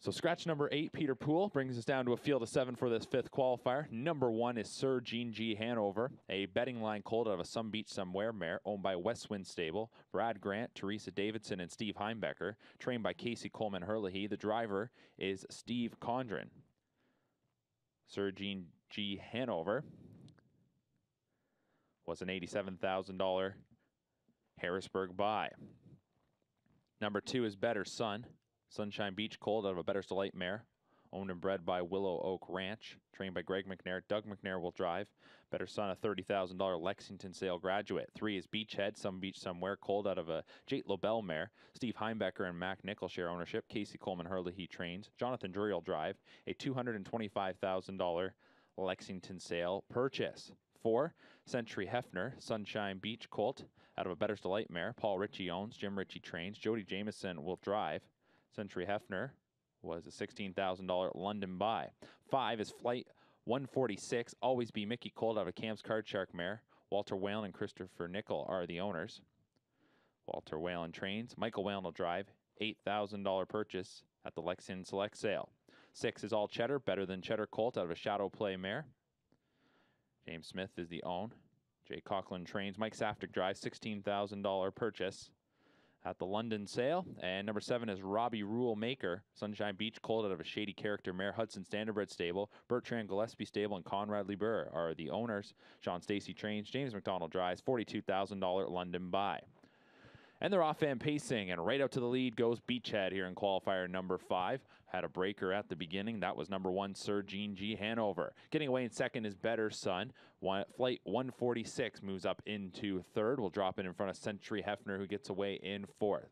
So scratch number 8, Peter Poole, brings us down to a field of 7 for this 5th qualifier. Number 1 is Sir Gene G. Hanover, a betting line colt out of a Some Beach Somewhere mare owned by Westwind Stable. Brad Grant, Teresa Davidson, and Steve Heimbecker, trained by Casey Coleman Herlihy. The driver is Steve Condren. Sir Gene G. Hanover was an $87,000 Harrisburg buy. Number 2 is Better Son, Sunshine Beach colt out of a Better's Delight mare, owned and bred by Willow Oak Ranch, trained by Greg McNair. Doug McNair will drive. Better Son, a $30,000 Lexington sale graduate. 3 is Beachhead, Some Beach Somewhere, colt out of a Jate Lobel mare. Steve Heimbecker and Mac Nickel share ownership. Casey Coleman Herlihy trains. Jonathan Drury will drive. A $225,000 Lexington sale purchase. 4, Century Hefner, Sunshine Beach colt out of a Better's Delight mare. Paul Ritchie owns. Jim Ritchie trains. Jody Jameson will drive. Century Hefner was a $16,000 London buy. 5 is Flight 146, Always Be Mickey colt out of Cam's Card Shark mare. Walter Whalen and Christopher Nickel are the owners. Walter Whalen trains. Michael Whalen will drive. $8,000 purchase at the Lexington Select sale. 6 is All Cheddar, Better Than Cheddar colt out of a Shadow Play mare. James Smith is the own. Jay Coughlin trains. Mike Saftik drives. $16,000 purchase at the London sale. And number 7 is Robbie Rule Maker, Sunshine Beach colt out of a Shady Character mare. Hudson Standardbred stable. Bertrand Gillespie stable and Conrad Lieber are the owners. Sean Stacy trains. James McDonald drives. $42,000 London buy. And they're off and pacing, and right out to the lead goes Beachhead here in qualifier number 5. Had a breaker at the beginning. That was number 1, Sir Gene G. Hanover. Getting away in second is Better Son. Flight 146 moves up into third. Will drop in front of Century Hefner, who gets away in 4th.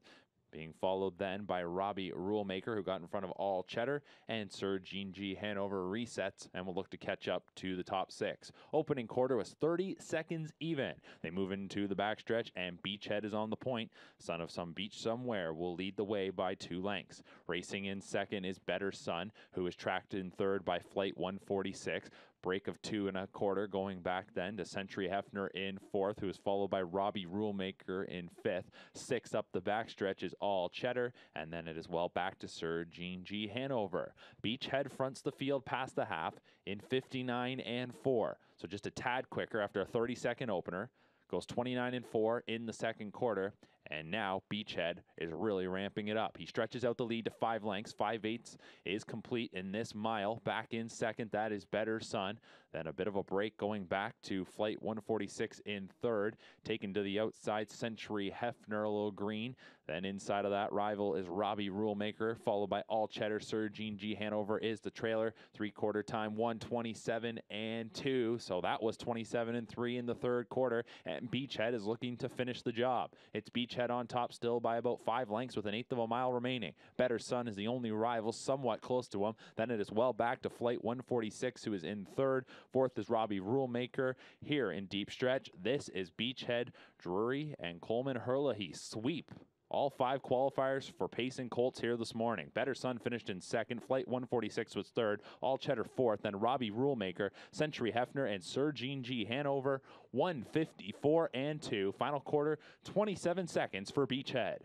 Being followed then by Robbie Rulemaker, who got in front of All Cheddar, and Sir Gene G. Hanover resets and will look to catch up to the top 6. Opening quarter was 30 seconds even. They move into the backstretch, and Beachhead is on the point. Son of Some Beach Somewhere will lead the way by 2 lengths. Racing in second is Better Son, who is tracked in third by Flight 146. Break of 2 1/4 going back then to Century Hefner in 4th, who is followed by Robbie Rulemaker in 5th. 6 up the backstretch is All Cheddar, and then it is well back to Sir Gene G. Hanover. Beachhead fronts the field past the half in 59 and 4, so just a tad quicker after a 30-second opener. Goes 29 and 4 in the second quarter, and now Beachhead is really ramping it up. He stretches out the lead to 5 lengths. 5/8 is complete in this mile. Back in second, that is Better Son. Then a bit of a break going back to Flight 146 in third. Taken to the outside, Century Hefner, a little green. Then inside of that rival is Robbie Rulemaker, followed by All Cheddar. Sir Gene G. Hanover is the trailer. 3/4 time, 1:27 and 2. So that was 27 and 3 in the third quarter. And Beachhead is looking to finish the job. It's Beachhead on top still by about 5 lengths with 1/8 of a mile remaining. Better Son is the only rival somewhat close to him. Then it is well back to Flight 146, who is in third. 4th is Robbie Rulemaker. Here in deep stretch, this is Beachhead, Drury, and Coleman Herlihy. Sweep all 5 qualifiers for pacing colts here this morning. Better Son finished in second. Flight 146 was third. All Cheddar 4th. Then Robbie Rulemaker, Century Hefner, and Sir Gene G. Hanover. 1:54 and 2. Final quarter, 27 seconds for Beachhead.